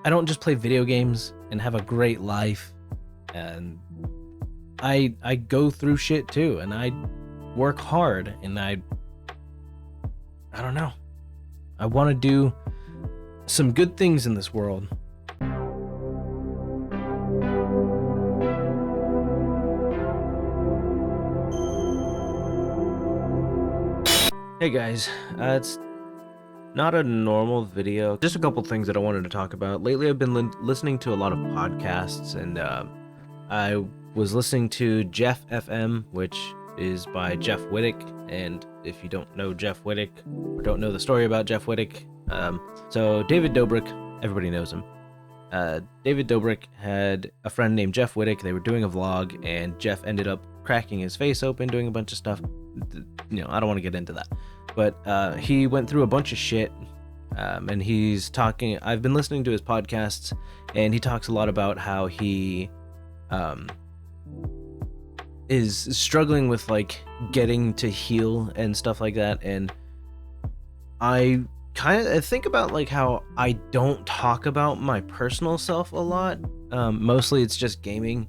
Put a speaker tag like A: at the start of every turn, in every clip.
A: I don't just play video games and have a great life, and I go through shit too, and I work hard, and I don't know. I want to do some good things in this world. Hey guys, it's not a normal video, just a couple things that I wanted to talk about. Lately I've been listening to a lot of podcasts, and I was listening to JeffFM, which is by Jeff Wittek. And if you don't know Jeff Wittek, or don't know the story about Jeff Wittek, so David Dobrik, everybody knows him. David Dobrik had a friend named Jeff Wittek. They were doing a vlog, and Jeff ended up cracking his face open, doing a bunch of stuff. You know, I don't want to get into that, but he went through a bunch of shit, and he's talking. I've been listening to his podcasts, and he talks a lot about how he is struggling with like getting to heal and stuff like that. And I kind of think about like how I don't talk about my personal self a lot. Mostly it's just gaming.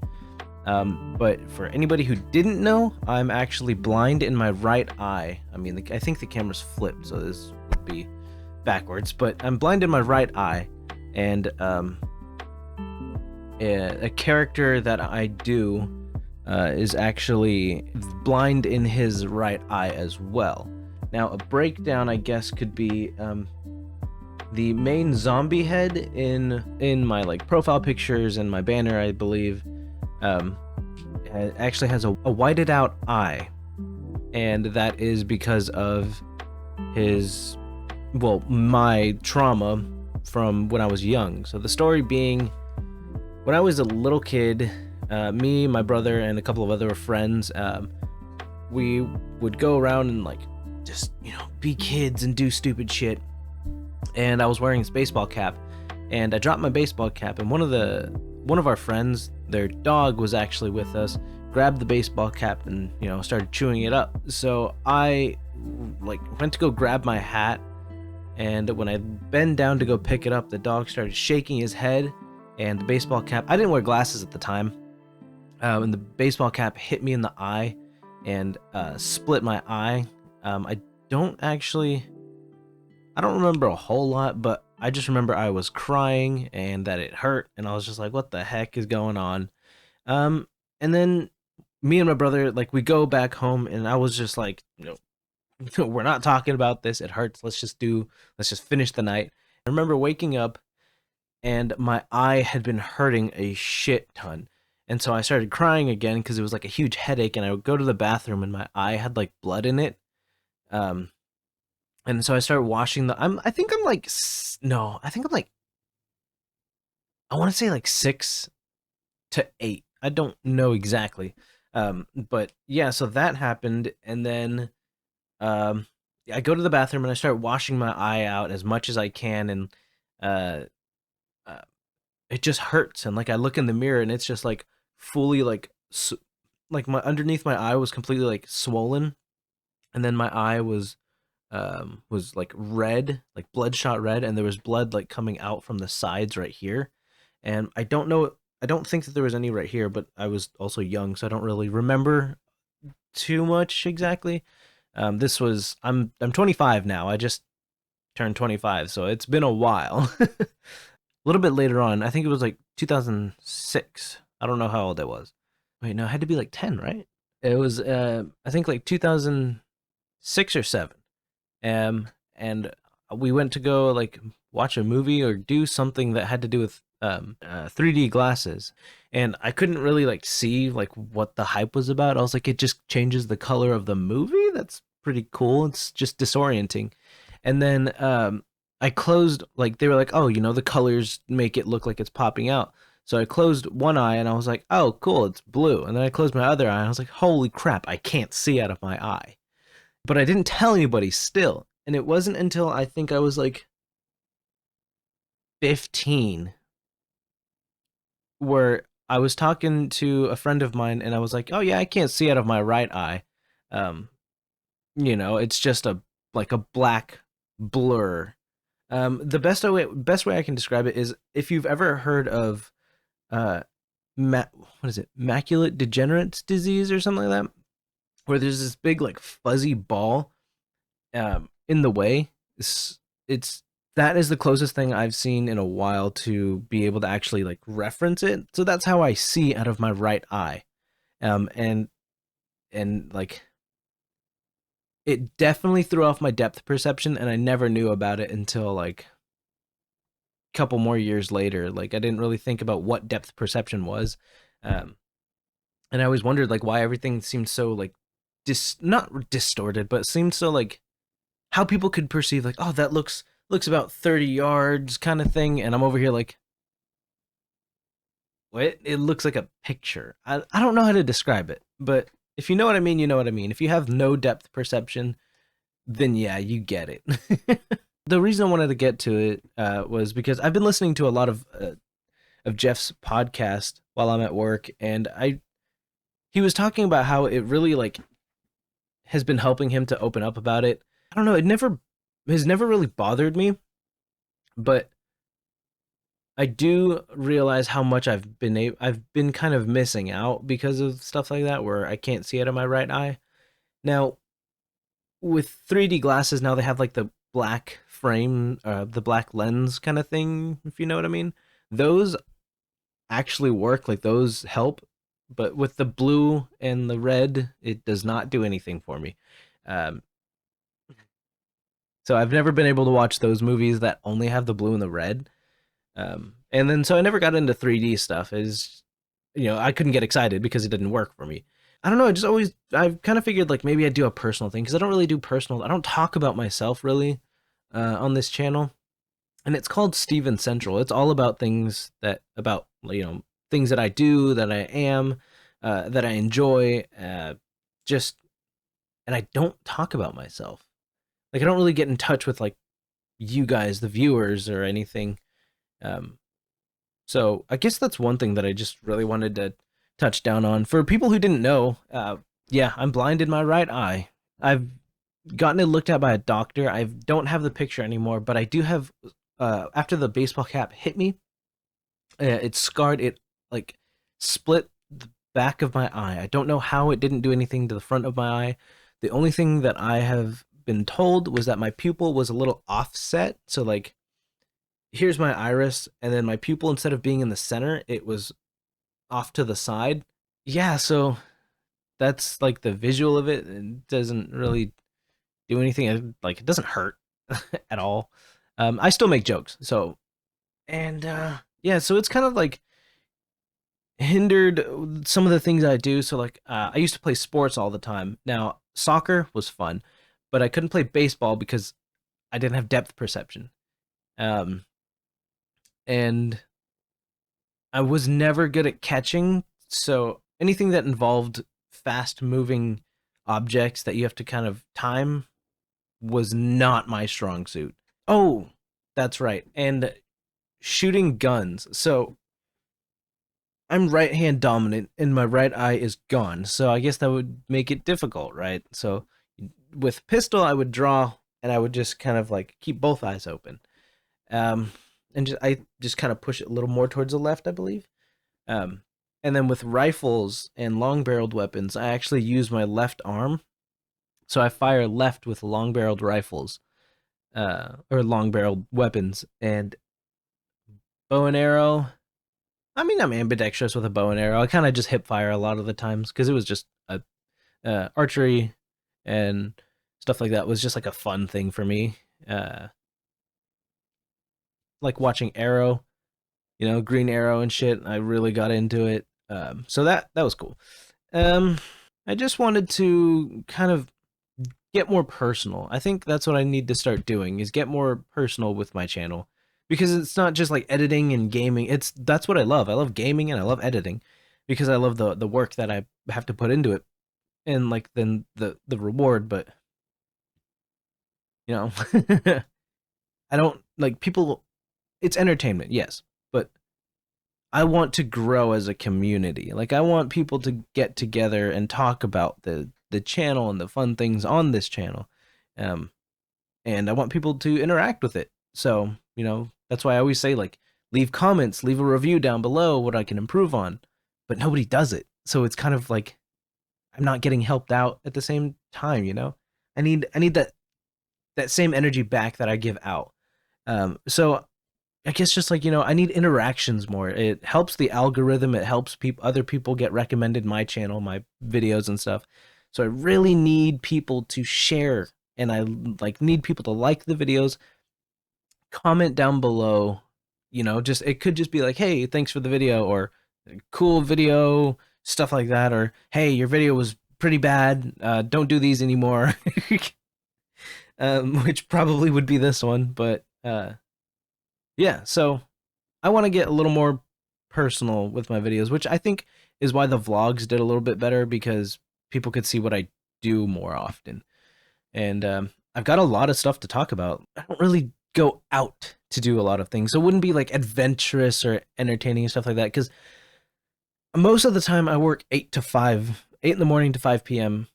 A: But for anybody who didn't know, I'm actually blind in my right eye. I mean, I think the camera's flipped, so this would be backwards, but I'm blind in my right eye. And a character that I do is actually blind in his right eye as well. Now, a breakdown, I guess, could be the main zombie head in my like profile pictures and my banner, I believe, actually has a whited out eye, and that is because of my trauma from when I was young. So the story being, when I was a little kid, me, my brother, and a couple of other friends, we would go around and like just, you know, be kids and do stupid shit. And I was wearing this baseball cap, and I dropped my baseball cap, and one of our friends, their dog was actually with us, grabbed the baseball cap and, you know, started chewing it up. So I like went to go grab my hat, and when I bend down to go pick it up, the dog started shaking his head, and the baseball cap, I didn't wear glasses at the time, and the baseball cap hit me in the eye and split my eye. I don't remember a whole lot, but I just remember I was crying and that it hurt, and I was just like, what the heck is going on? And then me and my brother, like, we go back home, and I was just like, you know, we're not talking about this. It hurts. Let's just finish the night. I remember waking up, and my eye had been hurting a shit ton. And so I started crying again because it was like a huge headache, and I would go to the bathroom, and my eye had like blood in it. And so I started washing I want to say like 6 to 8. I don't know exactly. But yeah, so that happened. And then I go to the bathroom and I start washing my eye out as much as I can. And it just hurts. And like I look in the mirror, and it's just like fully like my underneath my eye was completely like swollen. And then my eye was like red, like bloodshot red, and there was blood like coming out from the sides right here. And I don't think that there was any right here, but I was also young, so I don't really remember too much exactly. I'm 25 now. I just turned 25, so it's been a while. A little bit later on, I think it was like 2006. I don't know how old I was. Wait, no, it had to be like 10, right? It was I think like 2006 or 7. And we went to go like watch a movie or do something that had to do with 3D glasses, and I couldn't really like see like what the hype was about. I was like, it just changes the color of the movie. That's pretty cool. It's just disorienting. And then I closed, like they were like, oh, you know, the colors make it look like it's popping out. So I closed one eye, and I was like, oh, cool, it's blue. And then I closed my other eye, and I was like, holy crap, I can't see out of my eye. But I didn't tell anybody still. And it wasn't until I think I was like 15 where I was talking to a friend of mine, and I was like, oh yeah, I can't see out of my right eye. You know, it's just like a black blur. The best way I can describe it is if you've ever heard of uh, what is it, macular degenerate disease or something like that, where there's this big like fuzzy ball in the way. It's that is the closest thing I've seen in a while to be able to actually like reference it. So that's how I see out of my right eye. Um, and and like it definitely threw off my depth perception, and I never knew about it until like a couple more years later. Like I didn't really think about what depth perception was, um, and I always wondered like why everything seemed so like not distorted, but seemed so like how people could perceive like, oh, that looks about 30 yards kind of thing, and I'm over here like, what? It looks like a picture. I don't know how to describe it, but if you know what I mean, you know what I mean. If you have no depth perception, then yeah, you get it. The reason I wanted to get to it was because I've been listening to a lot of Jeff's podcast while I'm at work, and he was talking about how it really like has been helping him to open up about it. I don't know, it never has never really bothered me, but I do realize how much I've been kind of missing out because of stuff like that where I can't see out of my right eye. Now, with 3D glasses now they have like the black frame, the black lens kind of thing, if you know what I mean. Those actually work, like those help, but with the blue and the red, it does not do anything for me. Um, so I've never been able to watch those movies that only have the blue and the red. And then so I never got into 3D stuff. Is I couldn't get excited because it didn't work for me. I don't know. I've kind of figured like maybe I do a personal thing because I don't really do personal. I don't talk about myself really on this channel, and it's called StevenCentral. It's all about things about things that I do, that I am, that I enjoy. Just and I don't talk about myself. Like I don't really get in touch with like you guys, the viewers, or anything. Um, so I guess that's one thing that I just really wanted to touch down on. For people who didn't know, yeah, I'm blind in my right eye. I've gotten it looked at by a doctor. I don't have the picture anymore, but I do have. After the baseball cap hit me, it scarred it, like split the back of my eye. I don't know how it didn't do anything to the front of my eye. The only thing that I have been told was that my pupil was a little offset. So like here's my iris, and then my pupil, instead of being in the center, it was off to the side. Yeah, so that's like the visual of it. It doesn't really do anything. Like it doesn't hurt at all. I still make jokes. So and yeah, so it's kind of like hindered some of the things I do. So like I used to play sports all the time. Now soccer was fun, but I couldn't play baseball because I didn't have depth perception. Um, and I was never good at catching, so anything that involved fast moving objects that you have to kind of time was not my strong suit. Oh, that's right. And shooting guns. So I'm right hand dominant and my right eye is gone. So I guess that would make it difficult, right? So with pistol I would draw and I would just kind of like keep both eyes open. Um and I just kind of push it a little more towards the left, I believe. Um, and then with rifles and long-barreled weapons, I actually use my left arm, so I fire left with long-barreled rifles, or long-barreled weapons. And bow and arrow. I mean, I'm ambidextrous with a bow and arrow. I kind of just hip fire a lot of the times because it was just a archery and stuff like that was just like a fun thing for me. Like watching Arrow, Green Arrow and shit. I really got into it. So that was cool. I just wanted to kind of get more personal. I think that's what I need to start doing is get more personal with my channel because it's not just like editing and gaming. That's what I love. I love gaming and I love editing because I love the work that I have to put into it and like then the reward. But you know, I don't like people. It's entertainment, yes, but I want to grow as a community. Like I want people to get together and talk about the channel and the fun things on this channel. Um and I want people to interact with it. So, you know, that's why I always say, like, leave comments, leave a review down below what I can improve on. But nobody does it. So it's kind of like I'm not getting helped out at the same time, you know? I need that same energy back that I give out. So I guess just like, you know, I need interactions more. It helps the algorithm, it helps other people get recommended my channel, my videos and stuff. So I really need people to share, and I like need people to like the videos, comment down below, you know, just it could just be like, "Hey, thanks for the video," or "Cool video," stuff like that, or "Hey, your video was pretty bad. Don't do these anymore." Which probably would be this one, but yeah, so I want to get a little more personal with my videos, which I think is why the vlogs did a little bit better, because people could see what I do more often. And I've got a lot of stuff to talk about. I don't really go out to do a lot of things, so it wouldn't be like adventurous or entertaining and stuff like that, because most of the time I work 8 to 5, 8 in the morning to 5 p.m.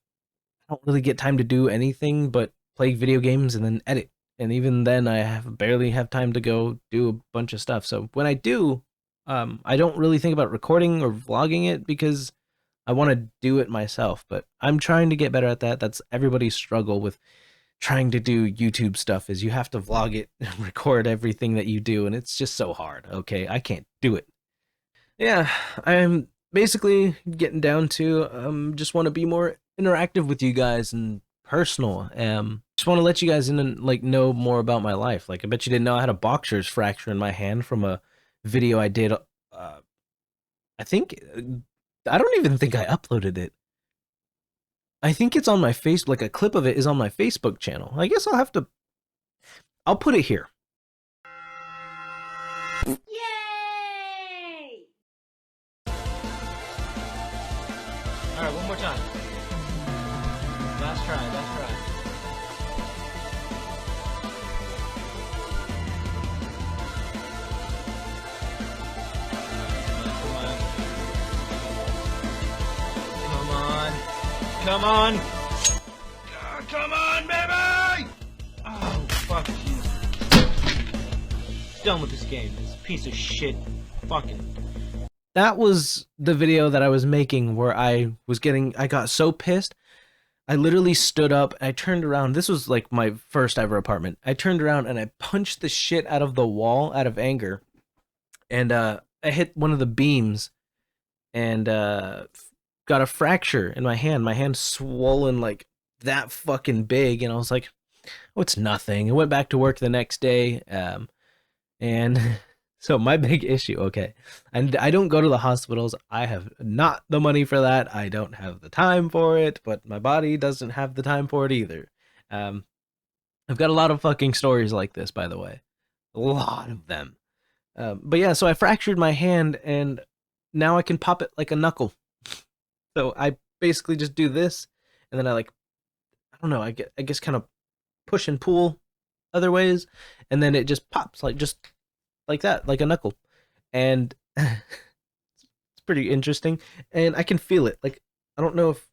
A: I don't really get time to do anything but play video games and then edit. And even then, barely have time to go do a bunch of stuff. So when I do, I don't really think about recording or vlogging it, because I want to do it myself. But I'm trying to get better at that. That's everybody's struggle with trying to do YouTube stuff, is you have to vlog it and record everything that you do, and it's just so hard. Okay, I can't do it. Yeah, I'm basically getting down to just want to be more interactive with you guys and personal. Just want to let you guys in and like know more about my life. Like, I bet you didn't know I had a boxer's fracture in my hand from a video I did. I think I don't even think I uploaded it. I think it's on my face. Like, a clip of it is on my Facebook channel. I guess I'll put it here.
B: Yay!
A: All right, one more time. Last try, last try. Come on. Oh, come on, baby! Oh, fuck you. Done with this game. This piece of shit. Fucking. That was the video that I was making where I got so pissed. I literally stood up and I turned around. This was like my first ever apartment. I turned around and I punched the shit out of the wall out of anger. And I hit one of the beams and got a fracture in my hand. My hand's swollen like that fucking big, and I was like, "Oh, it's nothing." I went back to work the next day, and so my big issue, okay, and I don't go to the hospitals. I have not the money for that. I don't have the time for it, but my body doesn't have the time for it either. I've got a lot of fucking stories like this, by the way, a lot of them. But yeah, so I fractured my hand, and now I can pop it like a knuckle. So I basically just do this, and then I don't know, I guess kind of push and pull other ways, and then it just pops just like that, like a knuckle. And it's pretty interesting, and I can feel it. Like, I don't know if,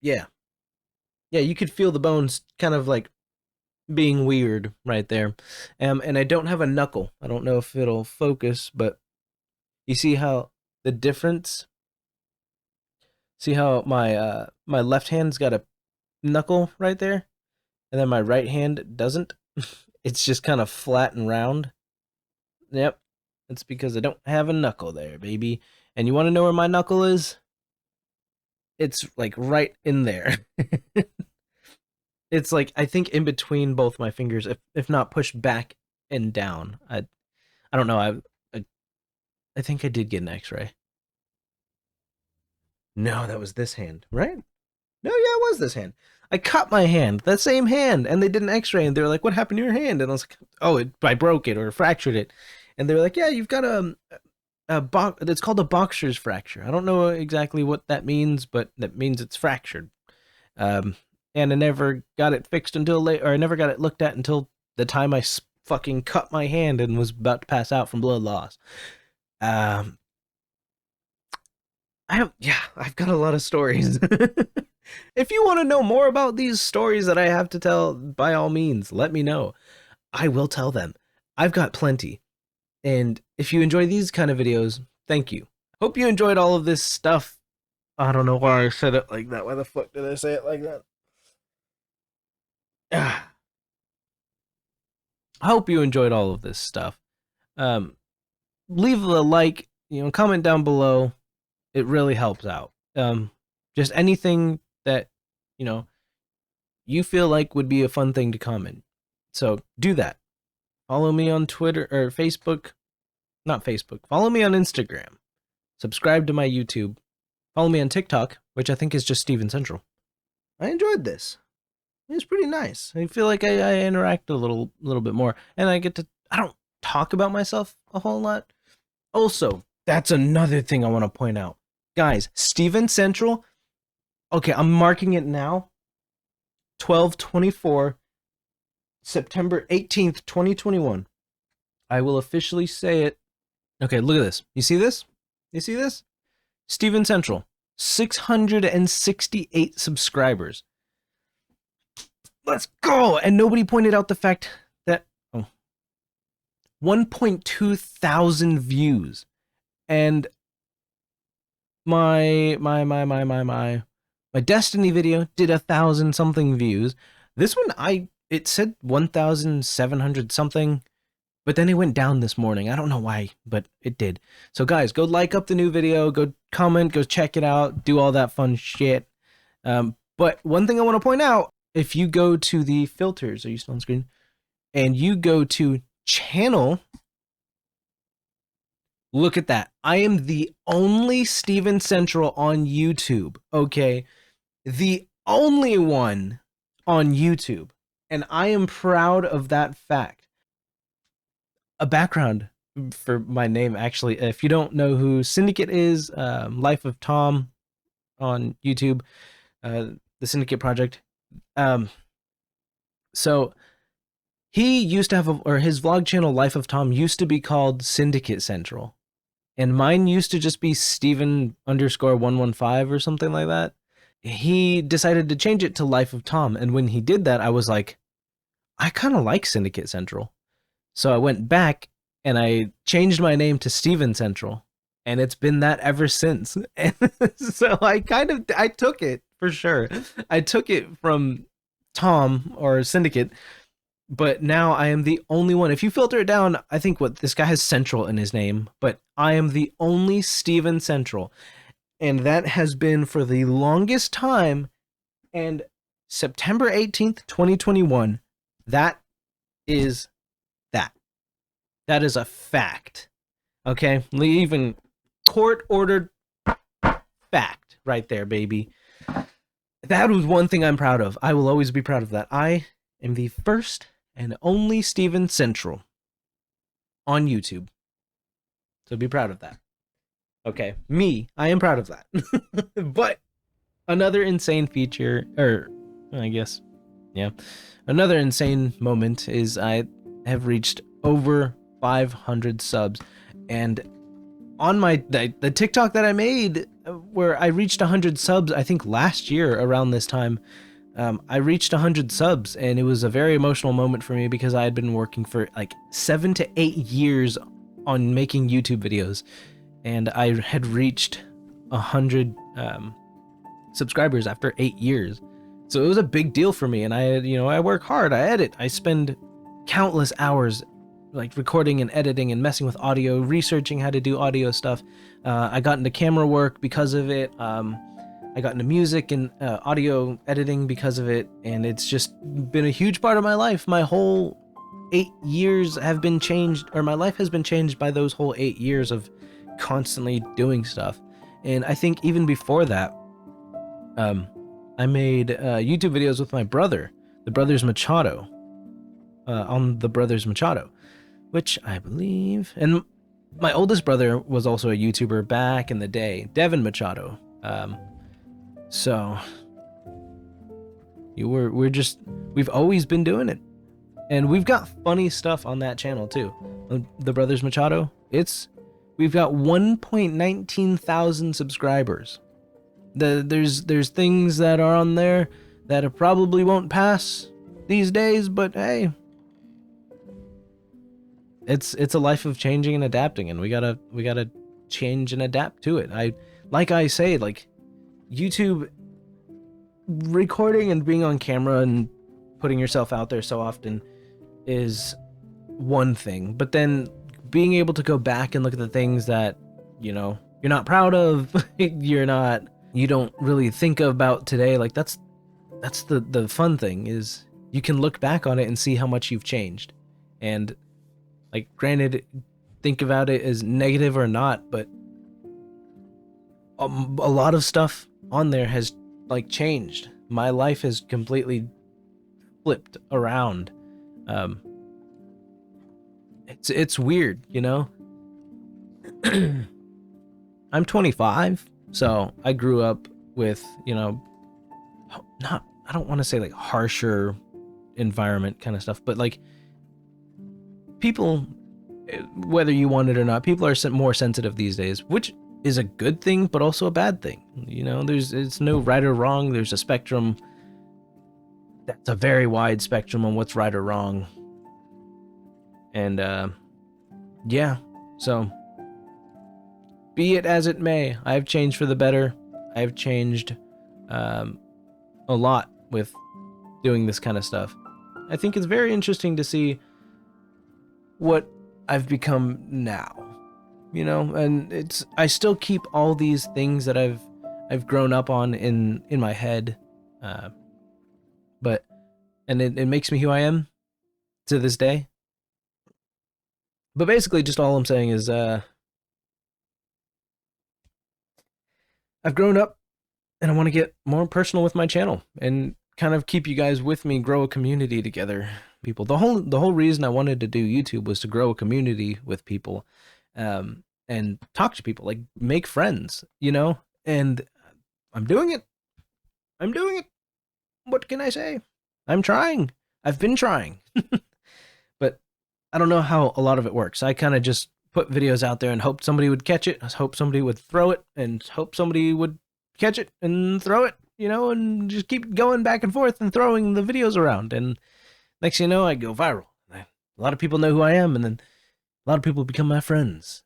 A: yeah, you could feel the bones kind of like being weird right there. And I don't have a knuckle. I don't know if it'll focus, but you see how the difference. See how my my left hand's got a knuckle right there, and then my right hand doesn't. It's just kind of flat and round. Yep, that's because I don't have a knuckle there, baby. And you want to know where my knuckle is? It's like right in there. It's like, I think, in between both my fingers, if not pushed back and down. I don't know. I think I did get an X-ray. No, that was this hand, right? No, yeah, it was this hand. I cut my hand, that same hand, and they did an X-ray, and they were like, "What happened to your hand?" And I was like, "Oh, I broke it or fractured it." And they were like, "Yeah, you've got it's called a boxer's fracture." I don't know exactly what that means, but that means it's fractured. And I never got it fixed until late, or I never got it looked at until the time I fucking cut my hand and was about to pass out from blood loss. I've got a lot of stories. If you want to know more about these stories that I have to tell, by all means, let me know. I will tell them. I've got plenty. And if you enjoy these kind of videos, thank you. Hope you enjoyed all of this stuff. I don't know why I said it like that. Why the fuck did I say it like that? I hope you enjoyed all of this stuff. Leave a like, comment down below. It really helps out. Just anything that, you feel like would be a fun thing to comment. So do that. Follow me on Twitter or Facebook. Not Facebook. Follow me on Instagram. Subscribe to my YouTube. Follow me on TikTok, which I think is just StevenCentral. I enjoyed this. It was pretty nice. I feel like I interact a little bit more, and I don't talk about myself a whole lot. Also, that's another thing I want to point out. Guys, StevenCentral, okay, I'm marking it now. 12/24, September 18th, 2021. I will officially say it. Okay, look at this. You see this? You see this? StevenCentral, 668 subscribers. Let's go! And nobody pointed out the fact that 1.2 thousand views, and my Destiny video did 1,000 something views. This one, it said 1,700 something, but then it went down this morning. I don't know why, but it did. So guys, go like up the new video, go comment, go check it out, do all that fun shit. But one thing I want to point out, if you go to the filters, are you still on screen? And you go to channel, look at that. I am the only StevenCentral on YouTube, okay? The only one on YouTube. And I am proud of that fact. A background for my name, actually. If you don't know who Syndicate is, Life of Tom on YouTube, the Syndicate Project. So he used to have, or his vlog channel, Life of Tom, used to be called Syndicate Central. And mine used to just be Steven_115 or something like that. He decided to change it to Life of Tom. And when he did that, I was like, I kind of like Syndicate Central. So I went back and I changed my name to StevenCentral. And it's been that ever since. And so I took it for sure. I took it from Tom or Syndicate. But now I am the only one. If you filter it down, I think this guy has Central in his name, but I am the only StevenCentral. And that has been for the longest time. And September 18th, 2021, that is that. That is a fact. Okay? Even court-ordered fact right there, baby. That was one thing I'm proud of. I will always be proud of that. I am the first and only StevenCentral on YouTube. So be proud of that. Okay, I am proud of that. But another insane feature, or I guess, yeah, another insane moment is I have reached over 500 subs. And on the TikTok that I made, where I reached 100 subs, I think last year around this time, I reached 100 subs, and it was a very emotional moment for me because I had been working for like 7 to 8 years on making YouTube videos, and I had reached 100 subscribers after 8 years. So it was a big deal for me, and I work hard, I edit, I spend countless hours like recording and editing and messing with audio, researching how to do audio stuff. I got into camera work because of it. I got into music and audio editing because of it, and it's just been a huge part of my life. My whole 8 years have been changed, or my life has been changed by those whole 8 years of constantly doing stuff. And I think even before that, I made YouTube videos with my brother, the Brothers Machado, on the Brothers Machado, which I believe, and my oldest brother was also a YouTuber back in the day, Devin Machado. So we've always been doing it, and we've got funny stuff on that channel too. The Brothers Machado, we've got 1.19 thousand subscribers. There's things that are on there that probably won't pass these days, but hey, it's a life of changing and adapting, and we gotta change and adapt to it. I say, like, YouTube, recording and being on camera and putting yourself out there so often is one thing, but then being able to go back and look at the things that, you know, you're not proud of, you don't really think about today, like that's the fun thing, is you can look back on it and see how much you've changed. And, like, granted, think about it as negative or not, but a lot of stuff on there has, like, changed. My life has completely flipped around. It's weird, you know? I'm 25, so I grew up with, you know, I don't want to say like harsher environment kind of stuff, but like, people, whether you want it or not, people are more sensitive these days, which is a good thing, but also a bad thing. You know, it's no right or wrong. There's a spectrum. That's a very wide spectrum on what's right or wrong. And, yeah, so be it as it may, I've changed for the better. I've changed, a lot with doing this kind of stuff. I think it's very interesting to see what I've become now, you know, and I still keep all these things that I've grown up on in my head, but it makes me who I am to this day. But basically, just all I'm saying is, I've grown up, and I want to get more personal with my channel and kind of keep you guys with me, grow a community together. People, the whole reason I wanted to do YouTube was to grow a community with people, and talk to people, like make friends, you know. And I'm doing it. What can I say? I'm trying. I've been trying. But I don't know how a lot of it works. I kind of just put videos out there and hope somebody would catch it. I hope somebody would throw it, and hope somebody would catch it and throw it, you know, and just keep going back and forth and throwing the videos around. And next thing you know, I go viral. A lot of people know who I am, and then a lot of people become my friends.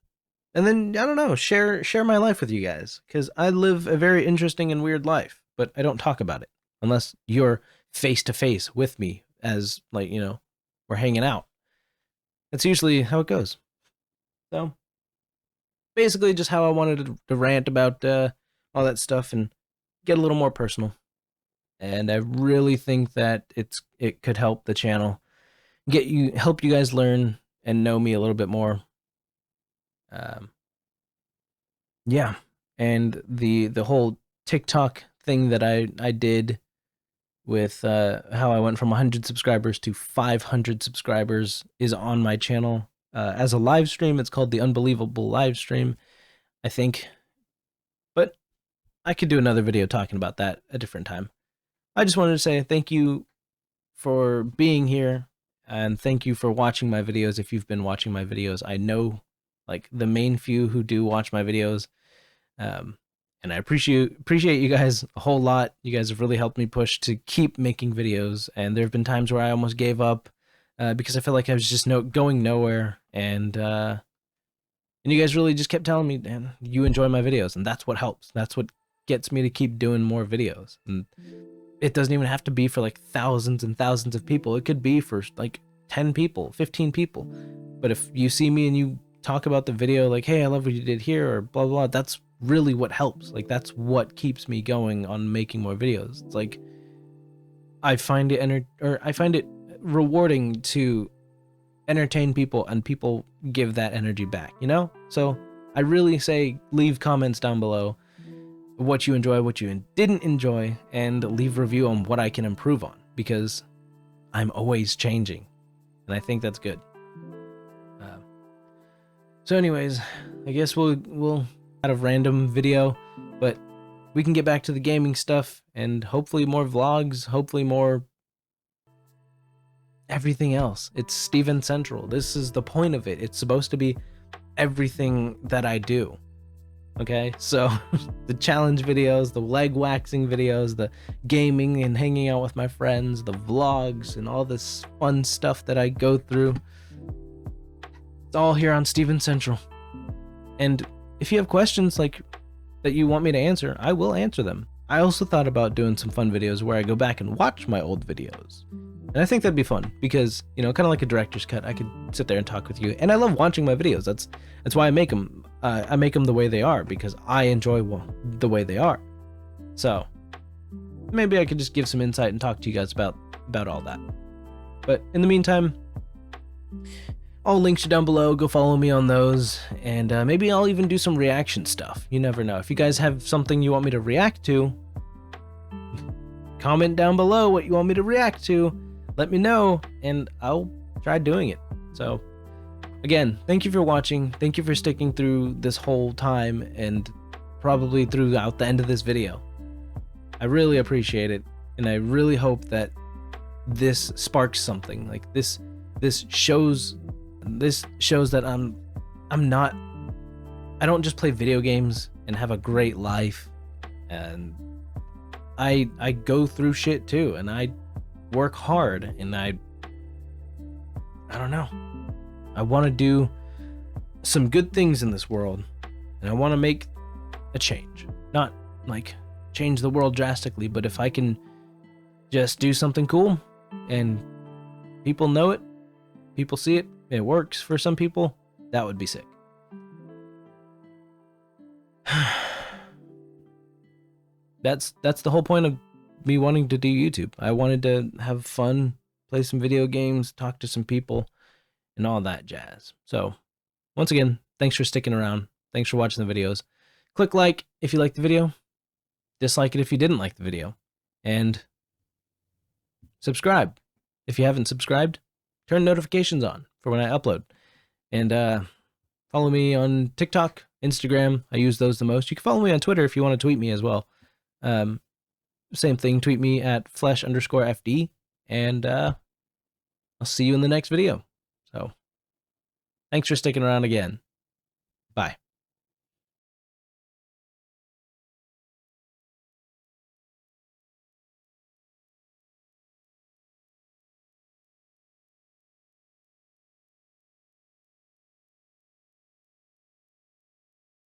A: And then, I don't know, share my life with you guys, because I live a very interesting and weird life, but I don't talk about it unless you're face to face with me, as, like, you know, we're hanging out. That's usually how it goes. So basically just how I wanted to rant about all that stuff and get a little more personal. And I really think that it could help the channel, help you guys learn and know me a little bit more. Yeah, and the whole TikTok thing that I did with how I went from 100 subscribers to 500 subscribers is on my channel as a live stream. It's called the Unbelievable Live Stream, I think. But I could do another video talking about that a different time. I just wanted to say thank you for being here, and thank you for watching my videos. If you've been watching my videos, I know, like, the main few who do watch my videos, and I appreciate you guys a whole lot. You guys have really helped me push to keep making videos, and there have been times where I almost gave up because I felt like I was just going nowhere, and you guys really just kept telling me, man, you enjoy my videos, and that's what helps. That's what gets me to keep doing more videos. And it doesn't even have to be for like thousands and thousands of people. It could be for like 10 people, 15 people. But if you see me and you talk about the video, like, hey, I love what you did here, or blah, blah, that's really what helps. Like, that's what keeps me going on making more videos. It's like, I find it rewarding to entertain people, and people give that energy back, you know? So I really say, leave comments down below what you enjoy, what you didn't enjoy, and leave a review on what I can improve on, because I'm always changing, and I think that's good. So anyways, I guess we'll out of random video, but we can get back to the gaming stuff, and hopefully more vlogs, hopefully more everything else. It's StevenCentral. This is the point of it. It's supposed to be everything that I do. Okay, so the challenge videos, the leg waxing videos, the gaming and hanging out with my friends, the vlogs, and all this fun stuff that I go through. It's all here on StevenCentral. And if you have questions like that you want me to answer, I will answer them. I also thought about doing some fun videos where I go back and watch my old videos. And I think that'd be fun because, you know, kind of like a director's cut. I could sit there and talk with you. And I love watching my videos. That's why I make them. I make them the way they are because I enjoy the way they are. So maybe I could just give some insight and talk to you guys about all that. But in the meantime, all links are down below. Go follow me on those. And maybe I'll even do some reaction stuff. You never know. If you guys have something you want me to react to, comment down below what you want me to react to. Let me know, and I'll try doing it. So, again, thank you for watching. Thank you for sticking through this whole time and probably throughout the end of this video. I really appreciate it, and I really hope that this sparks something. Like this shows that I don't just play video games and have a great life, and I go through shit too, and I work hard, and I don't know. I want to do some good things in this world, and I want to make a change. Not like change the world drastically, but if I can just do something cool and people know it, people see it, it works for some people, that would be sick. That's the whole point of me wanting to do YouTube. I wanted to have fun, play some video games, talk to some people, and all that jazz. So, once again, thanks for sticking around. Thanks for watching the videos. Click like if you liked the video. Dislike it if you didn't like the video. And subscribe. If you haven't subscribed, turn notifications on for when I upload. And follow me on TikTok, Instagram. I use those the most. You can follow me on Twitter if you want to tweet me as well. Same thing, tweet me at flesh_FD, and I'll see you in the next video. So, thanks for sticking around again. Bye.